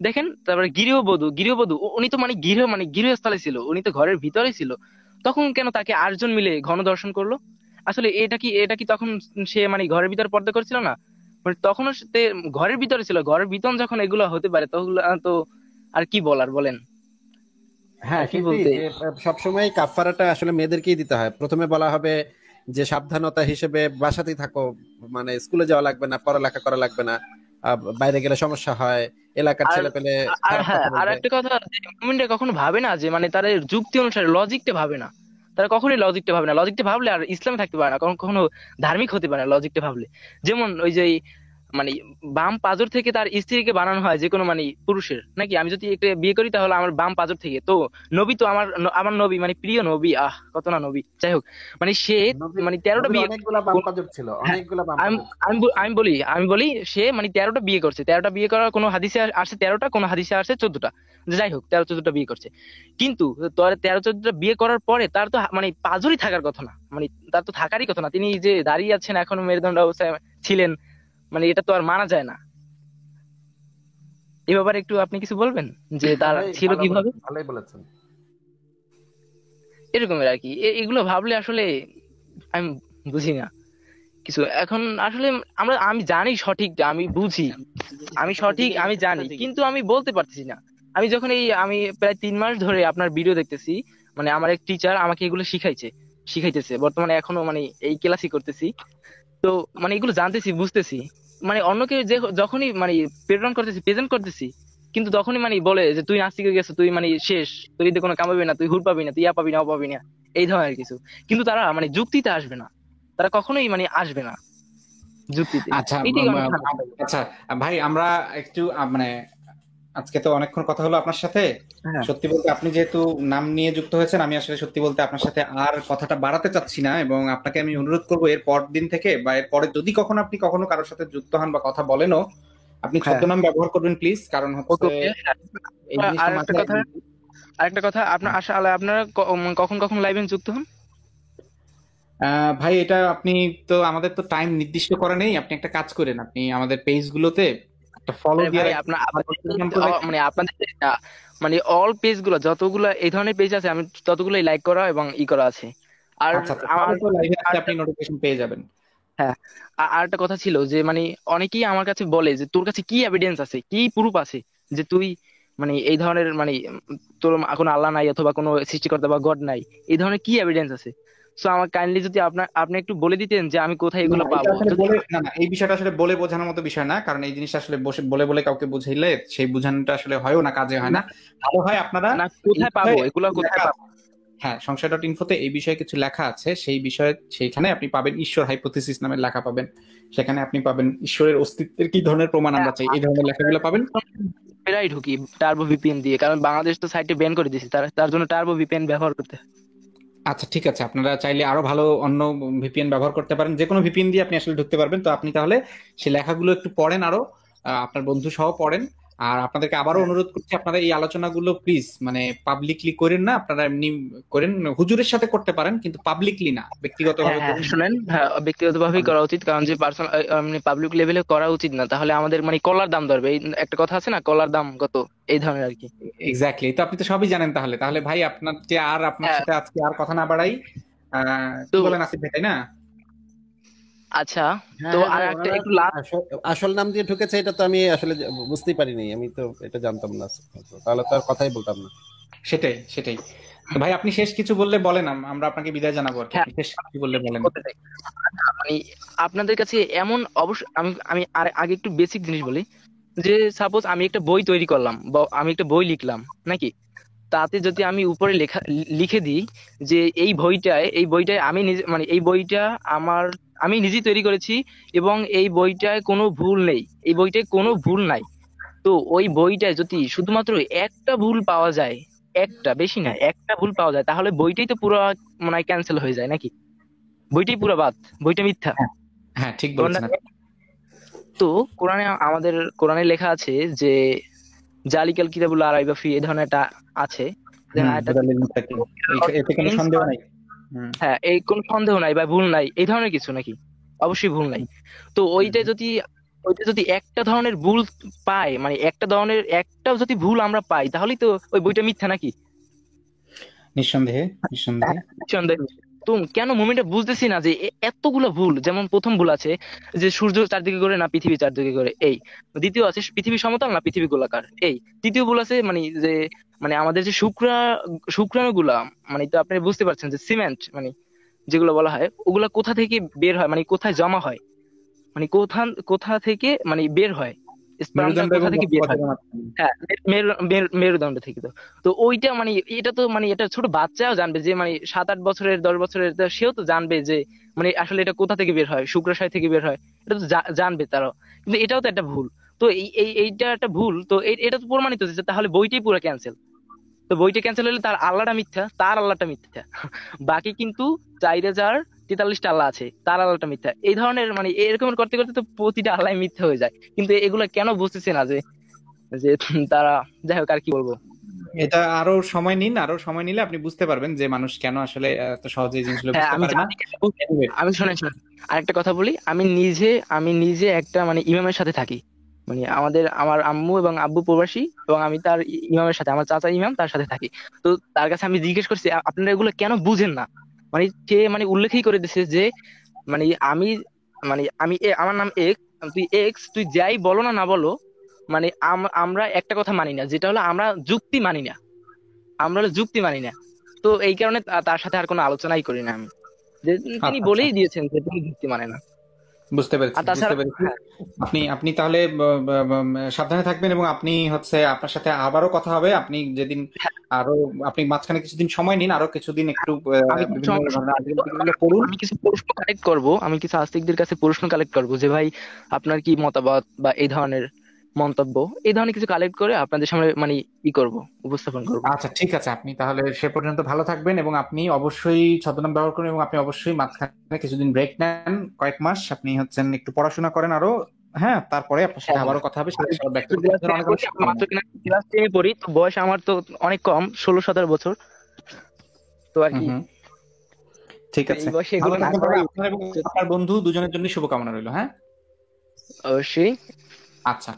দেখেন, তারপরে গৃহবধূ উনি তো মানে গৃহস্থলে ছিল, উনি তো ঘরের ভিতরে ছিল। তখন কেন তাকে 8 জন মিলে গণধর্ষণ করলো? আসলে এটা কি তখন সে মানে ঘরের ভিতরে পর্দা করছিল না? মানে তখনও সে ঘরের ভিতরে ছিল, ঘরের ভিতর যখন এগুলো হতে পারে তখন তো আর কি বলার বলেন, আর হ্যাঁ কি সেটাই, বলতে। যে সবসময় কাফারাটা আসলে মেয়েদেরকেই দিতে হয়। প্রথমে বলা হবে যে সাবধানতা হিসেবে বাসাতেই থাকো, মানে স্কুলে যাওয়া লাগবে না, পড়ালেখা করা লাগবে না, বাইরে গেলে সমস্যা হয়, এলাকার আর ছেলে পেলে আর খারাপ হ্যাঁ, কথা আর বলবে। একটা কথা, যে মুমিনরা কখনো ভাবে না যে মানে তাদের যুক্তি অনুসারে লজিকটা ভাবে না। তারা কখনোই লজিকটা ভাবে না, লজিকটা ভাবলে আর ইসলামে থাকতে পারে না, কখনো ধার্মিক হতে পারে না লজিকটা ভাবলে। যেমন ওই যে মানে বাম পাজর থেকে তার স্ত্রীকে বানানো হয় যে কোনো মানে পুরুষের, নাকি আমি যদি একটা বিয়ে করি তাহলে আমার বাম পাজর থেকে তো নবী তো আমার নবী মানে প্রিয় নবী, কত না নবী, যাই হোক। মানে সে নবীর মানে 13টা নবীর বিয়ে, অনেকগুলা বাম পাজর ছিল, হ্যাঁ, অনেকগুলা বাম আমি পাজর ছিল। আমি বলি সে মানে 13টা বিয়ে করছে, 13টা বিয়ে করার কোনো হাদিসে আসছে 13টা, কোনো হাদিসে আসছে 14টা। যাই হোক, 13-14টা বিয়ে করছে। কিন্তু তোর 13-14টা বিয়ে করার পরে তার তো মানে পাজরই থাকার কথা না, মানে তার তো থাকারই কথা না। তিনি যে দাঁড়িয়ে আছেন এখনো মেরুদণ্ড অবস্থায় ছিলেন, মানে এটা তো আর মানা যায় না। এ ব্যাপারে একটু আপনি কিছু বলবেন, যে হ্যাঁ তার ভাই, ছিল ভালো কিভাবে, বলেছেন, ভালোই বলেছেন। এরকমের আর কি। এগুলো ভাবলে আসলে আমি বুঝি না কিছু এখন আসলে। আমি জানি সঠিকটা, আমি বুঝি, আমি সঠিক আমি জানি, কিন্তু আমি বলতে পারতেছি না। আমি যখন আমি প্রায় 3 মাস ধরে আপনার ভিডিও দেখতেছি, মানে আমার এক টিচার আমাকে এগুলো শিখাইতেছে বর্তমানে, এখনো মানে এই ক্লাসই করতেছি। তো মানে এগুলো জানতেছি, বুঝতেছি। মানে অন্যকে যে যখনই মানে প্রেজেন্ট করতেছি, কিন্তু তখনই মানে বলে যে তুই নাস্তিকে গেছো, তুই মানে শেষ, তুই এতে কোনো কামাবি না, তুই হুর পাবি না, তুই ইয়া পাবি না, ও পাবি না, এই ধরনের কিছু। কিন্তু তারা মানে যুক্তিতে আসবে না, তারা কখনোই মানে আসবে না। যুক্তিতে। আচ্ছা এটাই অনেক খারাপ। আচ্ছা ভাই, আমরা একটু মানে আজকে তো অনেকক্ষণ কথা হলো আপনার সাথে। হ্যাঁ সত্যি বলতে আপনি যেহেতু নাম নিয়ে যুক্ত হয়েছেন, আমি আসলে সত্যি বলতে আপনার সাথে আর কথাটা বাড়াতে চাচ্ছি না, এবং আপনাকে আমি অনুরোধ করবো এর পর দিন থেকে বা এর পরে যদি কখনো আপনি কখনো কারোর সাথে যুক্ত হন বা কথা বলেনও, আপনি হ্যাঁ ছদ্মনাম ব্যবহার করবেন প্লিজ। কারণ ওকে হচ্ছে ওকে। এই আর জিনিসটা একটা মাথায় কথা, আরেকটা কথা, আপনার আসলে আপনারা কখন কখন লাইভে যুক্ত হন? ভাই এটা আপনি তো, আমাদের তো টাইম নির্দিষ্ট করা নেই। আপনি একটা কাজ করেন, আপনি আমাদের পেজ গুলোতে একটা ফলো আরে দিয়ে ভাই রাখেন, আপনার আপনাদের notification করে রাখেন। মানে আপনাদের মানে অল পেজ গুলো যতগুলো এই ধরনের পেজ আছে আমি ততগুলোই লাইক করা এবং করা আছে। আর আচ্ছা আচ্ছা, তাহলে আমার তো লাইভে আসলে আর- আপনি নোটিফিকেশন পেয়ে যাবেন। হ্যাঁ, আর একটা কথা ছিল যে মানে অনেকেই আমার কাছে বলে যে তোর কাছে কি এভিডেন্স আছে, কি প্রুফ আছে যে তুই মানে এই ধরনের মানে তোর কোনো আল্লাহ নাই অথবা কোনো সৃষ্টিকর্তা বা গড নাই, এই ধরনের কি এভিডেন্স আছে? সো আমার কাইন্ডলি যদি আপনি একটু বলে দিতেন যে আমি কোথায় না এগুলো এটা পাবো আসলে যদি। বলে, না না, এই বিষয়টা আসলে বলে বোঝানোর মতো বিষয় না, কারণ এই জিনিসটা আসলে বসে বলে বলে কাউকে বুঝাইলে সেই বোঝানোটা আসলে হয়ও না, কাজে হয় না না। ভালো হয় আপনারা না, এই কোথায় পাবো বিষয়ে এগুলা, কোথায় লেখা পাবো? আছে। হ্যাঁ, সংশয়.ইনফোতে এই বিষয়ে কিছু লেখা আছে, সেই বিষয়ে সেইখানে আপনি পাবেন ঈশ্বর হাইপোথিসিস নামের লেখা পাবেন। সেখানে আপনি পাবেন ঈশ্বরের অস্তিত্বের কি ধরনের প্রমাণ হ্যাঁ, আমরা চাই, এই ধরনের লেখাগুলো পাবেন। প্রায় ঢুকি টার্বো ভিপিএন দিয়ে, কারণ বাংলাদেশ তো সাইটে ব্যান করে দিয়েছে, তার জন্য টার্বো ভিপিএন ব্যবহার করতে হয়। আচ্ছা ঠিক আছে, আপনারা চাইলে আরো ভালো অন্য ভিপিএন ব্যবহার করতে পারেন, যে কোনো ভিপিএন দিয়ে আপনি আসলে ঢুকতে পারবেন। তো আপনি তাহলে সেই লেখাগুলো একটু পড়েন, আরো আপনার বন্ধু সহ পড়েন। আর আপনাদেরকে আবারও হ্যাঁ অনুরোধ করছি, আপনারা এই আলোচনাগুলো প্লিজ মানে পাবলিকলি করেন না, আপনারা এমনি করেন, হুজুরের সাথে করতে পারেন কিন্তু পাবলিকলি না, হ্যাঁ ব্যক্তিগতভাবে হ্যাঁ, করুন। শুনেন, হ্যাঁ ব্যক্তিগতভাবেই করা উচিত, কারণ যে পার্সোনাল মানে পাবলিক লেভেলে করা উচিত না, তাহলে আমাদের মানে কলার দাম ধরবে। এই একটা কথা আছে না, কলার দাম কত, এই ধরনের আর কি। এক্স্যাক্টলি, তো আপনি তো সবই জানেন। তাহলে তাহলে ভাই আপনার যে আর আপনার হ্যাঁ সাথে আজকে আর কথা না বাড়াই, কি তো বলেন আসিফ ভাই, তাই না? আচ্ছা, হ্যাঁ তো হ্যাঁ আর ভাই, একটা ওনারা একটু লাস্ট। আসল আসল নাম দিয়ে ঢুকেছে, এটা তো আমি আসলে বুঝতেই পারিনি, আমি তো এটা জানতাম না, তাহলে তো আর কথাই বলতাম না। সেটাই সেটাই। তো ভাই আপনি শেষ কিছু বললে বলেন, আমরা আপনাকে বিদায় জানাবো আর কি। হ্যাঁ আপনি শেষ কিছু বললে বলেন। বলতে চাই, মানে আপনাদের কাছে এমন অবশ্য আমি আমি আর আগে একটু বেসিক জিনিস বলি, যে সাপোজ আমি একটা বই তৈরি করলাম বা আমি একটা বই লিখলাম নাকি, তাতে যদি আমি উপরে লিখে দিই যে এই বইটায় আমি নিজে মানে এই বইটা আমার আমি নিজেই তৈরি করেছি এবং এই বইটায় কোনো ভুল নেই, এই বইটায় কোনো ভুল নাই, তো ওই বইটায় যদি শুধুমাত্র একটা ভুল পাওয়া যায়, একটা, বেশি না, একটা ভুল পাওয়া যায়, তাহলে বইটাই তো পুরো মানে ক্যান্সেল হয়ে যায় নাকি? বইটাই পুরো বাদ, বইটা মিথ্যা। হ্যাঁ হ্যাঁ, ঠিক তোমার না? বলেছেন আপনি। তো আমাদের কোরআনে লেখা আছে যে জালিকাল কিতাবুল লা রাইবা ফি, এই ধরনের একটা আছে। দেন আরেকটা হুদাল লিল মুত্তাকিন, এতে কোনো means, সন্দেহ নাই। হুম। হ্যাঁ এই কোন সন্দেহ নাই বা ভুল নাই, এই ধরনের কিছু নাকি? অবশ্যই ভুল নাই। তো ওইটা যদি একটা ধরনের ভুল পায়, মানে একটা ধরনের একটাও যদি ভুল আমরা পাই, তাহলেই তো ওই বইটা মিথ্যা নাকি? নিঃসন্দেহে নিঃসন্দেহে। সন্দেহ। তো কেন মুমিনটা বুঝতেছি না যে এতগুলো ভুল, যেমন প্রথম ভুল আছে যে সূর্য চারদিকে করে না পৃথিবী চারদিকে করে, এই দ্বিতীয় আছে পৃথিবী সমতল না পৃথিবী গোলাকার, এই তৃতীয় ভুল আছে মানে যে মানে আমাদের যে শুক্রাণু গুলা, মানে তো আপনি বুঝতে পারছেন যে সিমেন্ট মানে যেগুলো বলা হয় ওগুলা কোথা থেকে বের হয়, মানে কোথায় জমা হয়, মানে কোথা কোথা থেকে মানে বের হয়, স্পার্মটা মেরুদণ্ড কোথা এবং থেকে বের হয়? বক্ষপথের মাঝখানে। হ্যাঁ, মেরুদণ্ড থেকে। তো তো ওইটা মানে এটা তো মানে এটা ছোট বাচ্চাও জানবে যে মানে 7-8 বছরের 10 বছরের, তো সেও তো জানবে যে মানে আসলে এটা কোথা থেকে বের হয়, শুক্রাশয় থেকে বের হয়, এটা তো জানবে তারাও। কিন্তু এটাও তো একটা ভুল। তো এইটা একটা ভুল, তো এটা তো প্রমাণিত যে তাহলে বইটাই পুরো ক্যান্সেল। তো বইটা ক্যান্সেল হলে তার আল্লাহটা মিথ্যা, তার আল্লাহটা মিথ্যা। বাকি কিন্তু 4043টা আল্লাহ আছে, তার আল্লাহটা মিথ্যা। এই ধরনের মানে এরকম করতে করতে তো প্রতিটা আল্লাহ মিথ্যা হয়ে যায়। কিন্তু এগুলো কেন বুঝতেছে না যে যে তারা, যাই হোক আর কি বলবো। এটা আরো সময় নিন, আরো সময় নিলে আপনি বুঝতে পারবেন যে মানুষ কেন আসলে এত সহজে এই জিনিসগুলো হ্যাঁ বুঝতে আমি পারে না। জানি, Anyway, আমি শুনেন আরেকটা কথা বলি, আমি নিজে একটা মানে ইমামের সাথে থাকি, মানে আমার আম্মু এবং আব্বু প্রবাসী, এবং আমি তার ইমামের সাথে, আমার চাচা ইমাম, তার সাথে থাকি। তো তার কাছে আমি জিজ্ঞেস করছি আপনারা এগুলো কেন বুঝেন না? মানে সে মানে উল্লেখই করে দিচ্ছে যে মানে আমি আমার নাম এক্স, তুই এক্স, তুই যাই বলো না না বলো, মানে আমরা একটা কথা মানি না, যেটা হলো আমরা যুক্তি মানি না, আমরা হলো যুক্তি মানি না। তো এই কারণে তার সাথে আর কোনো আলোচনাই করি না আমি, যে তিনি আচ্ছা আচ্ছা, বলেই দিয়েছেন যে তিনি যুক্তি মানে না। বুঝতে পেরেছি আর বুঝতে তাছাড়া পেরেছি। হ্যাঁ, আপনি আপনি তাহলে সাবধানে থাকবেন, এবং আপনি হচ্ছে আপনার সাথে আবারও কথা হবে। আপনি যেদিন আরো আপনি মাঝখানে কিছুদিন সময় নিন, আরো কিছুদিন একটু আমি বিভিন্ন ধরনের আর্টিকেলগুলো পড়ুন। আমি কিছু প্রশ্ন কালেক্ট করব, আমি কিছু আস্তিকদের কাছে প্রশ্ন কালেক্ট করব যে ভাই আপনার কি মতামত বা এই ধরনের মন্তব্য, এই ধরনের কিছু কালেক্ট করে আপনাদের সামনে মানে ই করব, উপস্থাপন করব। আচ্ছা ঠিক আছে, আপনি তাহলে সে পর্যন্ত ভালো থাকবেন, এবং আপনি অবশ্যই ছদ্মনাম ব্যবহার করুন, এবং আপনি অবশ্যই মাঝখানে কিছুদিন ব্রেক নেন, কয়েক মাস আপনি হচ্ছেন একটু পড়াশোনা করেন আরো, হ্যাঁ, তারপরে আপনার সাথে হ্যাঁ, আবারও কথা হবে, সেটা ব্যাক করতে ক্লাস আপনার অনেক অনেক টেনে মাত্র শুভকামনা। ক্লাস 10 পড়ি, তো বয়স আমার তো অনেক কম, 16-17 বছর, তো আর হুম কি হুম, ঠিক তো আছে, এই বয়সে ভালো এগুলো না থাকবেন, তবে করাই আপনার এবং আপনার বন্ধু দুজনের জন্য শুভকামনা রইল। হ্যাঁ, অবশ্যই। আচ্ছা।